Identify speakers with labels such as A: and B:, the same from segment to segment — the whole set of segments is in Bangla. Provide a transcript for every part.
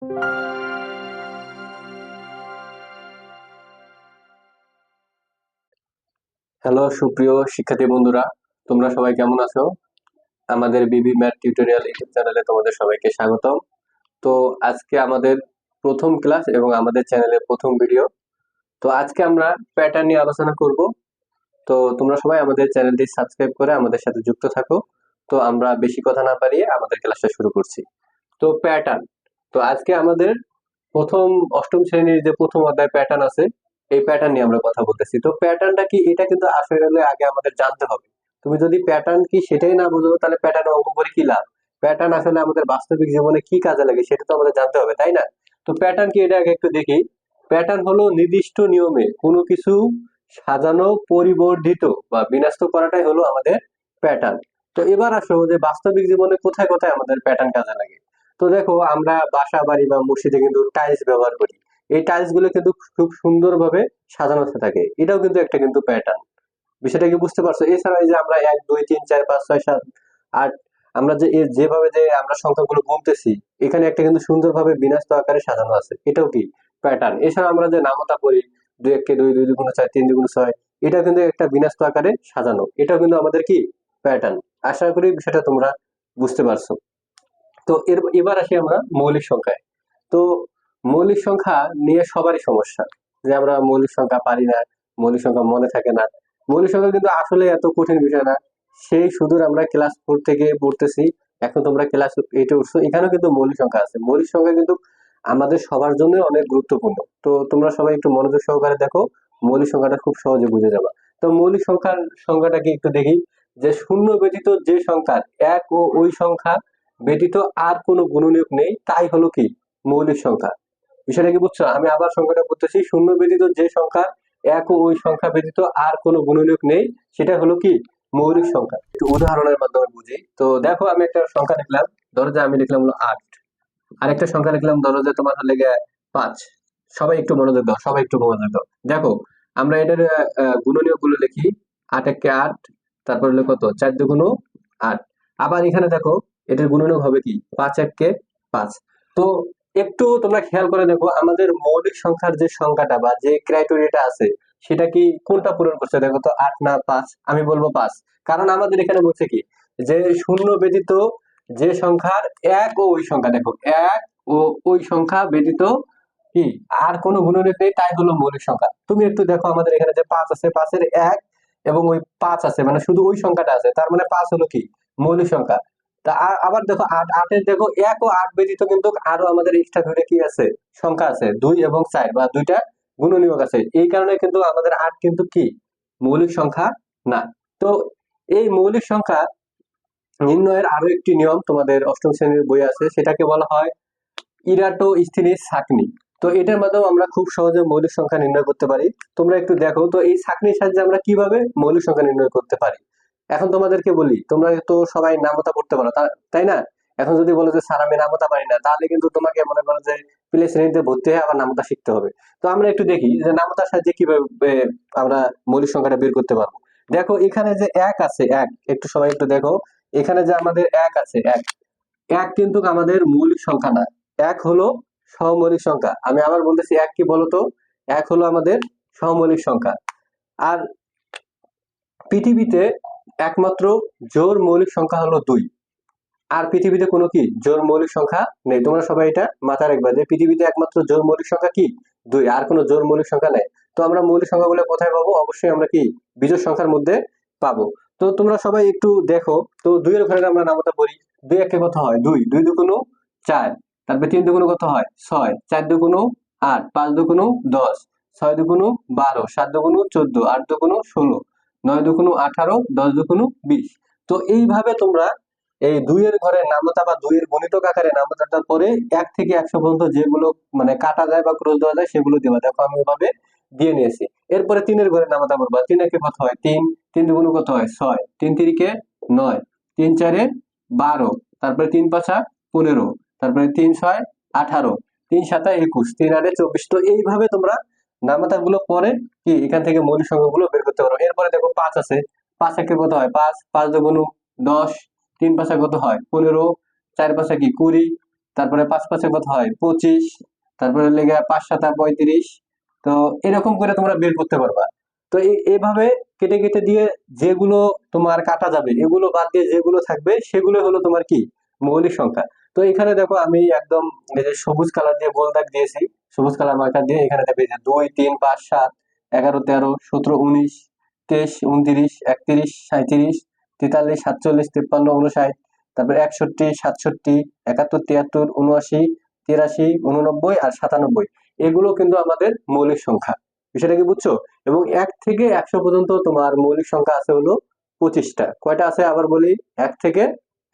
A: হ্যালো সুপ্রিয় শিক্ষার্থী বন্ধুরা, তোমরা সবাই কেমন আছো? আমাদের বিবি ম্যাথ টিউটোরিয়াল ইউটিউব চ্যানেলে তোমাদের সবাইকে স্বাগতম। তো আজকে আমাদের প্রথম ক্লাস এবং আমাদের চ্যানেলের প্রথম ভিডিও। তো আজকে আমরা প্যাটার্ন নিয়ে আলোচনা করব। তো তোমরা সবাই আমাদের চ্যানেলটি সাবস্ক্রাইব করে আমাদের সাথে যুক্ত থাকো। তো আমরা বেশি কথা না বাড়িয়ে আমাদের ক্লাসটা শুরু করছি। তো প্যাটার্ন, তো আজকে আমাদের প্রথম অষ্টম শ্রেণীর যে প্রথম অধ্যায় প্যাটার্ন আছে, এই প্যাটার্ন নিয়ে আমরা কথা বলতেছি। তো প্যাটার্নটা কি, এটা কিন্তু আসলে আগে আমাদের জানতে হবে। তুমি যদি প্যাটার্ন কি সেটাই না বুঝো, তাহলে প্যাটার্ন অঙ্ক করে কি লাভ? প্যাটার্ন আসলে আমাদের বাস্তবিক জীবনে কি কাজে লাগে সেটা তো আমাদের জানতে হবে, তাই না? তো প্যাটার্ন কি এটা আগে একটু দেখি। প্যাটার্ন হলো নির্দিষ্ট নিয়মে কোনো কিছু সাজানো, পরিবর্ধিত বা বিন্যস্ত করাটাই হলো আমাদের প্যাটার্ন। তো এবার আসো যে বাস্তবিক জীবনে কোথায় কোথায় আমাদের প্যাটার্ন কাজে লাগে। তো দেখো, আমরা বাসা বাড়ি বা মসজিদে কিন্তু টাইলস ব্যবহার করি। এই টাইলস গুলো কিন্তু খুব সুন্দরভাবে সাজানো থাকে, এটাও কিন্তু একটা কিন্তু প্যাটার্ন। বিষয়টা কি বুঝতে পারছো? এছাড়া এই যে আমরা 1 2 3 4 5 6 7 8, আমরা যে যেভাবে যে আমরা সংখ্যাগুলো গুনতেছি, এখানে একটা কিন্তু সুন্দরভাবে বিন্যস্ত আকারে সাজানো আছে, এটাও কি প্যাটার্ন। এছাড়া আমরা যে নামতা পড়ি, 2 1 কে 2, 2 2 4, 3 2 6, এটা কিন্তু একটা বিন্যস্ত আকারে সাজানো, এটাও কিন্তু আমাদের কি প্যাটার্ন। আশা করি বিষয়টা তোমরা বুঝতে পারছো। তো এবার আসি আমরা মৌলিক সংখ্যায়। তো মৌলিক সংখ্যা নিয়ে সবারই সমস্যা, যে আমরা মৌলিক সংখ্যা পারি না, মৌলিক সংখ্যা মনে থাকে না। মৌলিক সংখ্যা কিন্তু আসলে এত কঠিন বিষয় না। সেই সুদূর আমরা ক্লাস 4 থেকে পড়তেছি, এখন তোমরা ক্লাস 8 উঠছো, এখানেও কিন্তু মৌলিক সংখ্যা আছে। মৌলিক সংখ্যা কিন্তু আমাদের সবার জন্য অনেক গুরুত্বপূর্ণ। তো তোমরা সবাই একটু মনোযোগ সহকারে দেখো, মৌলিক সংখ্যাটা খুব সহজে বুঝে যাবে। তো মৌলিক সংখ্যার সংখ্যাটাকে একটু দেখি, যে শূন্য ব্যতীত যে সংখ্যার এক ও ওই সংখ্যা ব্যতীত আর কোনো গুণনীয়ক নেই, তাই হলো কি মৌলিক সংখ্যা। বিষয়টা কি বুঝছো? আমি আবার সংখ্যাটা বলতেছি, শূন্য ব্যতীত যে সংখ্যা এক ও ওই সংখ্যা ব্যতীত আর কোনো গুণনীয়ক নেই, সেটা হলো কি মৌলিক সংখ্যা। একটু উদাহরণের মাধ্যমে বুঝি। তো দেখো, আমি একটা সংখ্যা লিখলাম, ধরো যে আমি লিখলাম হলো 8। আরেকটা সংখ্যা লিখলাম, ধরো যে তোমার হলে গিয়ে 5। সবাই একটু মনোযোগ দাও, সবাই একটু মনোযোগ দাও। দেখো, আমরা এটার গুণনীয়ক গুলো লিখি। 8 একে 8, তারপর হলো কত, 4 দুগুণ 8। আবার এখানে দেখো, এটার গুণনীয়ক হবে কি 5 একে 5। তো একটু তোমরা খেয়াল করে দেখো, আমাদের মৌলিক সংখ্যার যে সংখ্যাটা বা যে ক্রাইটেরিয়াটা আছে, সেটা কি কোনটা পূরণ করছে? দেখো তো, 8 না 5? আমি বলবো 5। কারণ আমাদের এখানে বলছে কি, যে শূন্য ব্যতীত যে সংখ্যার এক ও ওই সংখ্যা, দেখো এক ও ওই সংখ্যা ব্যতীত কি আর কোনো গুণনীয়ক নেই, তাই হলো মৌলিক সংখ্যা। তুমি একটু দেখো, আমাদের এখানে যে 5 আছে, 5-এর এক এবং ওই 5 আছে, মানে শুধু ওই সংখ্যাটা আছে, তার মানে 5 হলো কি মৌলিক সংখ্যা। তা আবার দেখো 8, 8-এর দেখো 1 ও 8 ব্যতীত কিন্তু আরো আমাদের এক্সট্রা দুইটা কি আছে, সংখ্যা আছে, 2 এবং 4, বা দুইটা গুণনীয়ক আছে। এই কারণে কিন্তু আমাদের 8 কিন্তু কি মৌলিক সংখ্যা না। তো এই মৌলিক সংখ্যা নির্ণয়ের আরো একটি নিয়ম তোমাদের অষ্টম শ্রেণীর বই আছে, সেটাকে বলা হয় ইরাটোস্থেনিস ছাঁকনি। তো এটার মাধ্যমে আমরা খুব সহজে মৌলিক সংখ্যা নির্ণয় করতে পারি। তোমরা একটু দেখো তো, এই ছাঁকনির সাহায্যে আমরা কিভাবে মৌলিক সংখ্যা নির্ণয় করতে পারি। এখন তোমাদেরকে বলি, তোমরা তো সবাই নামতা পড়তে পারো, তাই না? এখন যদি বলো যে স্যার আমি নামতা পারি না, তাহলে কিন্তু তোমাকে মনে করো যে প্লে শ্রেণীতে ভর্তি হয়ে আবার নামতা শিখতে হবে। তো আমরা একটু দেখি যে নামতার সাহায্যে কিভাবে আমরা মৌলিক সংখ্যাটা বের করতে পারবো। দেখো, এখানে যে এক আছে, এক একটু সবাই একটু দেখো, এখানে যে আমাদের এক আছে, এক এক কিন্তু আমাদের মৌলিক সংখ্যা না, এক হলো সহমৌলিক সংখ্যা। আমি আবার বলতেছি, এক কি বলতো, এক হলো আমাদের সহমৌলিক সংখ্যা। আর পৃথিবীতে একমাত্র জোড় মৌলিক সংখ্যা হলো 2। আর পৃথিবীতে কোনো কি জোড় মৌলিক সংখ্যা নেই। তোমরা সবাই এটা মাথায় রাখবা যে পৃথিবীতে একমাত্র জোড় মৌলিক সংখ্যা কি 2, আর কোনো জোড় মৌলিক সংখ্যা নেই। তো আমরা মৌলিক সংখ্যাগুলো কোথায় পাবো? অবশ্যই আমরা কি বিজোড় সংখ্যার মধ্যে পাবো। তো তোমরা সবাই একটু দেখো তো, 2 এর ঘরে আমরা নামতা পড়ি। 2 একে কত হয়? 2, 2 দুগুণ 4, তারপরে 3 দুগুণ কত হয়? 6, 4 দুগুণ 8, 5 দুগুণ 10, 6 দুগুণ 12, 7 দুগুণ 14, 8 দুগুণ 16, 9 দুগুণ 18, 10 দুগুণ 20। তো এইভাবে তোমরা এই 2 এর ঘরে নামতা বা 2 এর গণিতক আকারে নামতাটা পরে 1 থেকে 100 পর্যন্ত যেগুলো মানে কাটা যায় বা ক্রস দেওয়া যায়, সেগুলো দিবা। দেখো আমি ওইভাবে দিয়ে নিয়েছি। এরপরে 3 এর ঘরে নামতা পড়বা। 3 একে কত হয়? 3, 3 দুগুণ কত হয়? 6, 3 তিরিকে 9, 3 চারে 12, তারপরে 3 পাঁচা 15, তারপরে 3 6 18, 3 সাতা 21, 3 আটে 24। তো এইভাবে তোমরা নামতা গুলো পরে কি এখান থেকে মৌলিক সংখ্যাগুলো বের করতে পারো। এরপরে দেখো 5 আছে, 5 একে কত হয়? 5, 5 দুগুণ 10, 3 পাঁচা কত হয়? 15, 4 পাঁচা কি 20, তারপরে 5 5 কত হয় 25, তারপরে লেগে 5 7 35। তো এরকম করে তোমরা বের করতে পারবা। তো এইভাবে কেটে কেটে দিয়ে যেগুলো তোমার কাটা যাবে এগুলো বাদ দিয়ে যেগুলো থাকবে সেগুলো হলো তোমার কি মৌলিক সংখ্যা। তো এখানে দেখো আমি একদম এই যে সবুজ কালার দিয়ে গোল দাগ দিয়েছি, সবুজ কালার মার্কার দিয়ে। এখানে দেখবে যে 2 3 5 7 11 13 17 19 23 29 31 37 43 47 53 59, তারপরে 61 67 71 73 79 83 89 আর 97, এগুলো কিন্তু আমাদের মৌলিক সংখ্যা। বিষয়টা কি বুঝছো? এবং 1 থেকে 100 পর্যন্ত তোমার মৌলিক সংখ্যা আছে হলো 25টা। কয়টা আছে আবার বলি? 1 থেকে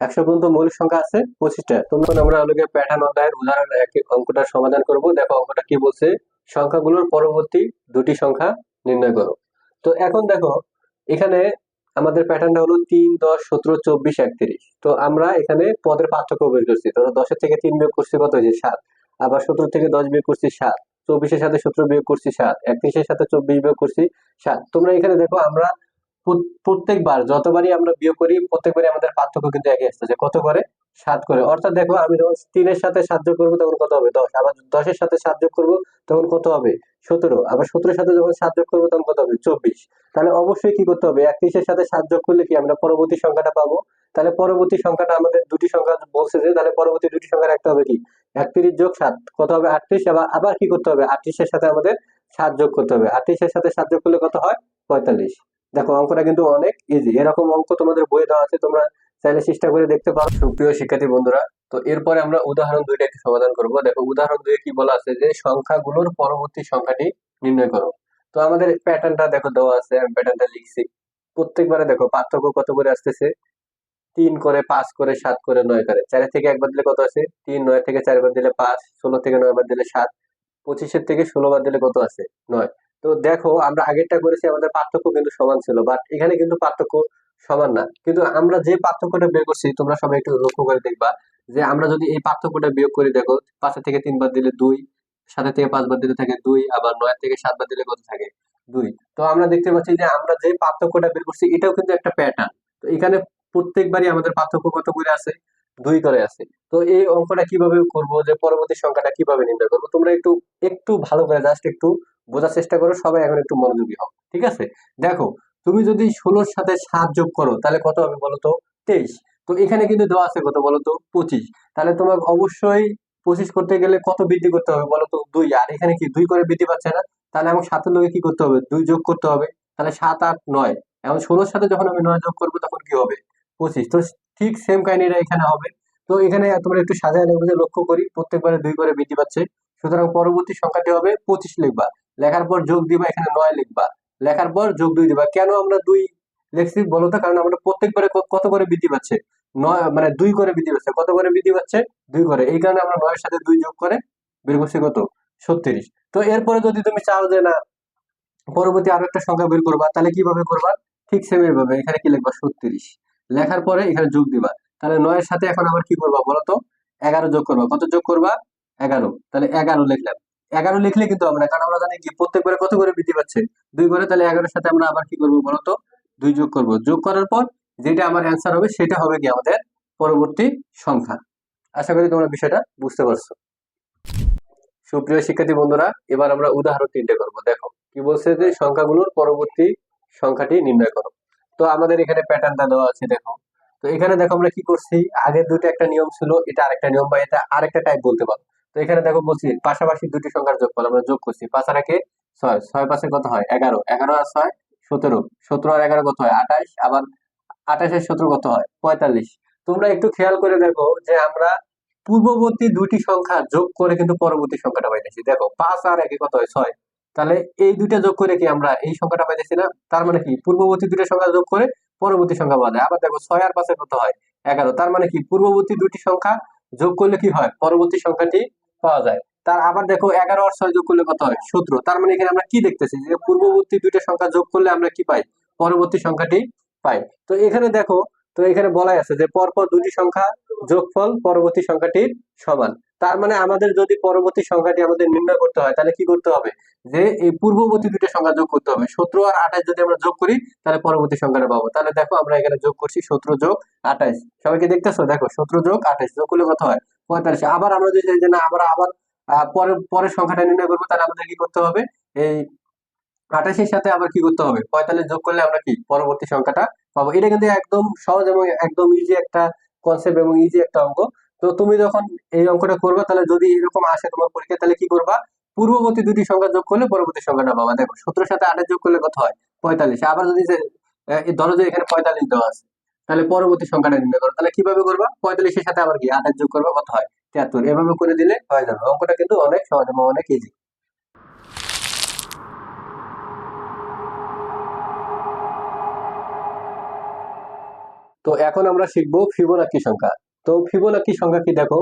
A: 100 পর্যন্ত মৌলিক সংখ্যা আছে 25টা। তোমরা আমরা হলো প্যাটার্ন অধ্যায়ের উদাহরণ অঙ্কটার সমাধান করব। দেখো অঙ্কটা কি বলছে, সংখ্যাগুলোর পরবর্তী দুটি সংখ্যা নির্ণয় করো। তো এখন দেখো এখানে আমাদের প্যাটার্নটা হলো 3 10 17 24 31। তো আমরা এখানে পদের পার্থক্য বের করছি। ধরো 10 থেকে 3 বিয়োগ করছি কত হয়েছে 7, আবার 17 থেকে 10 বিয়োগ করছি 7, 24 সাথে 17 বিয়োগ করছি 7, 31 সাথে 24 বিয়োগ করছি 7। তোমরা এখানে দেখো আমরা প্রত্যেকবার যতবারই আমরা বিয়োগ করি প্রত্যেকবারই আমাদের পার্থক্য কিন্তু একই আসতেছে, কত করে 7 করে। অর্থাৎ দেখো আমি যখন 3 এর সাথে 7 যোগ করবো তখন কত হবে 10, আবার 10 এর সাথে 7 যোগ করবো তখন কত হবে 17, আবার 17 এর সাথে যখন 7 যোগ করবো তখন কত হবে 24। তাহলে অবশ্যই কি করতে হবে, 31 এর সাথে 7 যোগ করলে কি আমরা পরবর্তী সংখ্যাটা পাবো। তাহলে পরবর্তী সংখ্যাটা আমাদের দুটি সংখ্যা বলছে যে, তাহলে পরবর্তী দুটি সংখ্যা রাখতে হবে কি 31 যোগ 7 কত হবে 38। আবার কি করতে হবে 38 এর সাথে আমাদের 7 যোগ করতে হবে, 38 এর সাথে 7 যোগ করলে কত হয় 45। দেখো অঙ্কটা কিন্তু অনেক ইজি, এরকম অঙ্ক তোমাদের বইয়ে দেওয়া আছে, তোমরা চাইলে চেষ্টা করে দেখতে পারো। সুপ্রিয় শিক্ষার্থী বন্ধুরা, তো এরপরে আমরা উদাহরণ 2টা একটু সমাধান করব। দেখো উদাহরণ 2 কি বলা আছে যে সংখ্যাগুলোর পরবর্তী সংখ্যাটি নির্ণয় করো। তো আমাদের প্যাটার্নটা দেখো দেওয়া আছে, আমি প্যাটার্নটা লিখছি। প্রত্যেকবারে দেখো পার্থক্য কত করে আসতেছে, 3 করে 5 করে 7 করে 9 করে। 4 থেকে 1 বাদ দিলে কত আছে 3, 9 থেকে 4 বাদ দিলে 5, 16 থেকে 9 বাদ দিলে 7, 25 থেকে 16 বাদ দিলে কত আছে 9। তো দেখো আমরা আগেরটা করেছি আমাদের পার্থক্য কিন্তু সমান ছিল, বাট এখানে কিন্তু পার্থক্য সমান না। কিন্তু আমরা যে পার্থক্যটা বের করছি তোমরা সবাই একটু লক্ষ্য করে দেখবা যে আমরা যদি এই পার্থক্যটা বিয়োগ করি, দেখো 5 থেকে 3 বাদ দিলে 2, 7 থেকে 5 বাদ দিলে থাকে 2, আবার 9 থেকে 7 বাদ দিলে কত থাকে 2। তো আমরা দেখতে পাচ্ছি যে আমরা যে পার্থক্যটা বের করছি এটাও কিন্তু একটা প্যাটার্ন। তো এখানে প্রত্যেকবারই আমাদের পার্থক্য কত করে আছে 2 করে আছে। তো এই অঙ্কটা কিভাবে করব, যে পরবর্তী সংখ্যাটা কিভাবে নির্ণয় করবো, তোমরা একটু একটু ভালো করে জাস্ট একটু বোঝার চেষ্টা করো। সবাই এখন একটু মনোযোগী হও, ঠিক আছে? দেখো তুমি যদি 16-র সাথে 7 যোগ করো তাহলে কত হবে বলতো 23। তো এখানে কিন্তু দেওয়া আছে কত বলতো 25। তাহলে তোমাকে অবশ্যই 25 করতে গেলে কত বৃদ্ধি করতে হবে বলতো 2, আর এখানে কি 2 করে বৃদ্ধি পাচ্ছে না। তাহলে আমার 7-এর লগে কি করতে হবে 2 যোগ করতে হবে। তাহলে 7 8 9, এখন 16-র সাথে যখন আমি 9 যোগ করবো তখন কি হবে 25। তো ঠিক সেম কাহিনীটা এখানে হবে। তো এখানে তোমরা একটু সাজায় নেবো, যে লক্ষ্য করি প্রত্যেকবারে 2 করে বৃদ্ধি পাচ্ছে। সুতরাং পরবর্তী সংখ্যাটি হবে 25 লিখবা, লেখার পর যোগ দিবা, এখানে 9 লিখবা, লেখার পর যোগ 2 দিবা। কেন আমরা 2 লিখছি বলো তো? কারণ আমরা প্রত্যেকবারে কত করে বৃদ্ধি পাচ্ছে 9, মানে 2 করে বৃদ্ধি পাচ্ছে। কত করে বৃদ্ধি পাচ্ছে 2 করে, এই কারণে আমরা 9 এর সাথে 2 যোগ করে বের করছি কত 36। তো এরপরে যদি তুমি চাও যে না পরবর্তী আরো একটা সংখ্যা বের করবা, তাহলে কিভাবে করবা, ঠিক সেম ভাবে এখানে কি লিখবা 36, লেখার পরে এখানে যোগ দিবা। তাহলে 9 এর সাথে এখন আবার কি করবা বলতো 11 যোগ করবা। কত যোগ করবা 11, তাহলে 11 লিখলাম। 11 লিখলে কিন্তু আমরা, কারণ আমরা জানি কি প্রত্যেকবারে কত করে বৃদ্ধি পাচ্ছে 2 করে, তাহলে 11 এর সাথে আমরা আবার কি করবো বলতো 2 যোগ করব। যোগ করার পর যেটা আমার অ্যান্সার হবে সেটা হবে কি আমাদের পরবর্তী সংখ্যা। আশা করি তোমরা বিষয়টা বুঝতে পারছো। সুপ্রিয় শিক্ষার্থী বন্ধুরা, এবার আমরা উদাহরণ 3টে করবো। দেখো কি বলছে যে সংখ্যাগুলোর পরবর্তী সংখ্যাটি নির্ণয় করো। তো আমাদের এখানে প্যাটার্নটা দেওয়া আছে দেখো। তো এখানে দেখো আমরা কি করছি, আগের দুটো একটা নিয়ম ছিল, এটা আরেকটা নিয়ম বা এটা আরেকটা টাইপ বলতে পারো। তো এখানে দেখো বলছি পাশাপাশি দুটি সংখ্যার যোগফল আমরা যোগ করছি। 5 আর 1 6, 6 5 কত হয় 11, 11 আর 6 17, 17 আর 11 কত হয় 28, আবার 28 আর 17 কত হয় 45। তোমরা একটু খেয়াল করে দেখো যে আমরা পূর্ববর্তী দুটি সংখ্যা যোগ করে কিন্তু পরবর্তী সংখ্যাটা পাইতেছি। দেখো 5 আর 1 কত হয় 6, তাহলে এই দুইটা যোগ করে কি আমরা এই সংখ্যাটা পাইতেছি না। তার মানে কি পূর্ববর্তী দুটো সংখ্যা যোগ করে পরবর্তী সংখ্যা পাওয়া যায়। আবার দেখো 6 আর 5 কত হয় 11, তার মানে কি পূর্ববর্তী দুটি সংখ্যা যোগ করলে কি হয় পরবর্তী সংখ্যাটি পাওয়া যায়। তার আবার দেখো 11 আর 6 যোগ করলে কত হয় 17, তার মানে এখানে আমরা কি দেখতেছি যে পূর্ববর্তী দুইটা সংখ্যা যোগ করলে আমরা কি পাই পরবর্তী সংখ্যাটি পাই। তো এখানে দেখো, তো এখানে বলাই আছে যে পরপর দুটি সংখ্যা যোগফল পরবর্তী সংখ্যাটির সমান। তার মানে আমাদের যদি পরবর্তী সংখ্যাটি আমাদের নির্ণয় করতে হয় তাহলে কি করতে হবে, যে এই পূর্ববর্তী দুটো সংখ্যা যোগ করতে হবে। 17 আর 28 যদি আমরা যোগ করি তাহলে পরবর্তী সংখ্যাটা পাবো। তাহলে দেখো আমরা এখানে যোগ করছি 17 যোগ 28। সবাইকে দেখতেছো, দেখো 17 যোগ 28 যোগ করলে কত হয় 45। আবার আমরা যদি চাই যে না আমরা আবার পরের পরের সংখ্যাটা নির্ণয় করবো, তাহলে আমাদের কি করতে হবে, এই 28-এর সাথে আবার কি করতে হবে, 45 যোগ করলে আমরা কি পরবর্তী সংখ্যাটা পাবো। এটা কিন্তু একদম সহজ এবং একদম ইজি একটা কনসেপ্ট এবং ইজি একটা অঙ্ক। তো তুমি যখন এই অঙ্কটা করবে, তাহলে যদি এরকম আসে তোমার পরীক্ষা, তাহলে কি করবা, পূর্ববর্তী দুটি সংখ্যা যোগ করলে পরবর্তী সংখ্যাটা পাবা। দেখো 17-এর সাথে 28 যোগ করলে কত হয়, 45। আবার যদি ধরো যে এখানে 45 দেওয়া আছে, তাহলে পরবর্তী সংখ্যাটা নির্ণয় করো, তাহলে কিভাবে করবা, 45-এর সাথে আবার কি 28 যোগ করবা, কত হয়, 73। এভাবে করে দিলে হয়ে যাবে। অঙ্কটা কিন্তু অনেক সহজ এবং অনেক ইজি। তো এখন আমরা শিখবো ফিবোনাকি সংখ্যা। তো ফিবোনাকি সংখ্যা কি, দেখো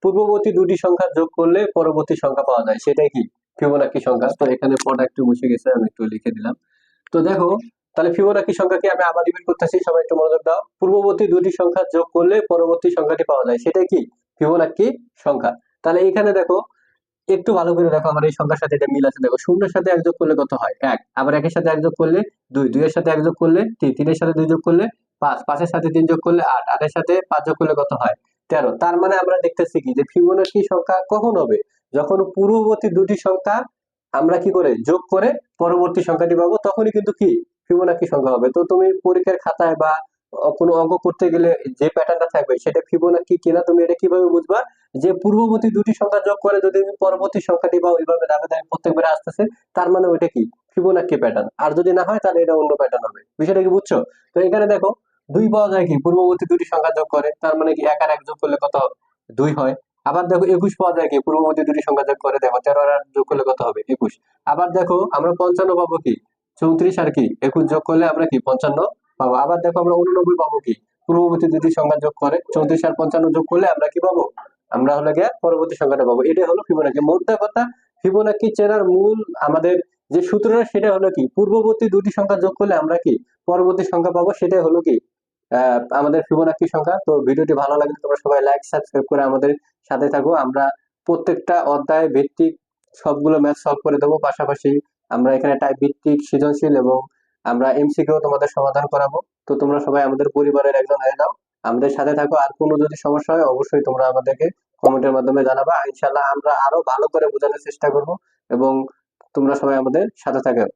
A: পূর্ববর্তী দুটি সংখ্যা যোগ করলে পরবর্তী সংখ্যা পাওয়া যায়, সেটাই কি ফিবোনাকি সংখ্যা। তো এখানে পড়া একটু বসে গেছে, আমি একটু লিখে দিলাম। তো দেখো, তাহলে ফিবোনাকি সংখ্যাকে আমি আবার রিপিট করতেছি, সবাই একটু মনোযোগ দাও। পূর্ববর্তী দুটি সংখ্যা যোগ করলে পরবর্তী সংখ্যাটি পাওয়া যায়, সেটাই কি ফিবোনাকি সংখ্যা। তাহলে এইখানে দেখো, একটু ভালো করে দেখো, আমার এই সংখ্যার সাথে এটা মিল আছে। দেখো, শূন্যের সাথে এক যোগ করলে কত হয়, এক। আবার একের সাথে এক যোগ করলে দুই, দুইয়ের সাথে এক যোগ করলে তিন, তিনের সাথে দুই যোগ করলে পাঁচ, পাঁচের সাথে তিন যোগ করলে আট, আটের সাথে পাঁচ যোগ করলে কত হয়, 13। তার মানে আমরা দেখতেছি কি, যে ফিবোনাকি সংখ্যা কখন হবে, যখন পূর্ববর্তী দুটি সংখ্যা আমরা কি করে যোগ করে পরবর্তী সংখ্যাটি পাবো, তখনই কিন্তু কি ফিবোনাকি সংখ্যা হবে। তো তুমি পরীক্ষার খাতায় বা কোনো অঙ্ক করতে গেলে যে প্যাটার্নটা থাকবে, সেটা ফিবোনাকি কিনা তুমি এটা কিভাবে বুঝবা, যে পূর্ববর্তী দুটি সংখ্যা যোগ করে যদি তুমি পরবর্তী সংখ্যাটি পাও, ওইভাবে ধাপে ধাপে প্রত্যেকবারে আসতেছে, তার মানে ওইটা কি ফিবোনাকি প্যাটার্ন। আর যদি না হয়, তাহলে এটা অন্য প্যাটার্ন হবে। বিষয়টা কি বুঝছো? তো এখানে দেখো, দুই পাওয়া যায় কি পূর্ববর্তী দুটি সংখ্যা যোগ করে, তার মানে কি এক আর এক যোগ করলে কত, দুই হয়। আবার দেখো 21 পাওয়া যায় কি পূর্ববর্তী দুটি সংখ্যা যোগ করে, দেখো 13 আর 8 যোগ করলে কত হবে, 21। আবার দেখো আমরা 55 পাবো কি, 34 আর কি 21 যোগ করলে আমরা কি 55 পাবো। আবার দেখো আমরা 89 পাবো কি, পূর্ববর্তী দুটি সংখ্যা যোগ করে 34 আর 55 যোগ করলে আমরা কি পাবো, আমরা হলো গিয়ে পরবর্তী সংখ্যাটা পাবো। এটাই হলো ফিবোনাকি। মোদ্দা কথা, ফিবোনাকি চেনার মূল আমাদের যে সূত্রটা, সেটা হলো কি পূর্ববর্তী দুটি সংখ্যা যোগ করলে আমরা কি পরবর্তী সংখ্যা পাবো, সেটাই হলো কি আমাদের ফিবোনাকি সংখ্যা। তো ভিডিওটি ভালো লাগলে তোমরা সবাই লাইক সাবস্ক্রাইব করে আমাদের সাথে থাকো। আমরা প্রত্যেকটা অধ্যায় ভিত্তিক সবগুলো ম্যাথ সলভ করে দেবো, পাশাপাশি আমরা এখানে টাইপ ভিত্তিক সৃজনশীল এবং আমরা এমসিকিউ তোমাদের সমাধান করাবো। তো তোমরা সবাই আমাদের পরিবারের একজন হয়ে যাও, আমাদের সাথে থাকো। আর কোনো যদি সমস্যা হয়, অবশ্যই তোমরা আমাদেরকে কমেন্টের মাধ্যমে জানাবা। ইনশাল্লাহ আমরা আরো ভালো করে বোঝানোর চেষ্টা করব, এবং তোমরা সবাই আমাদের সাথে থাকো।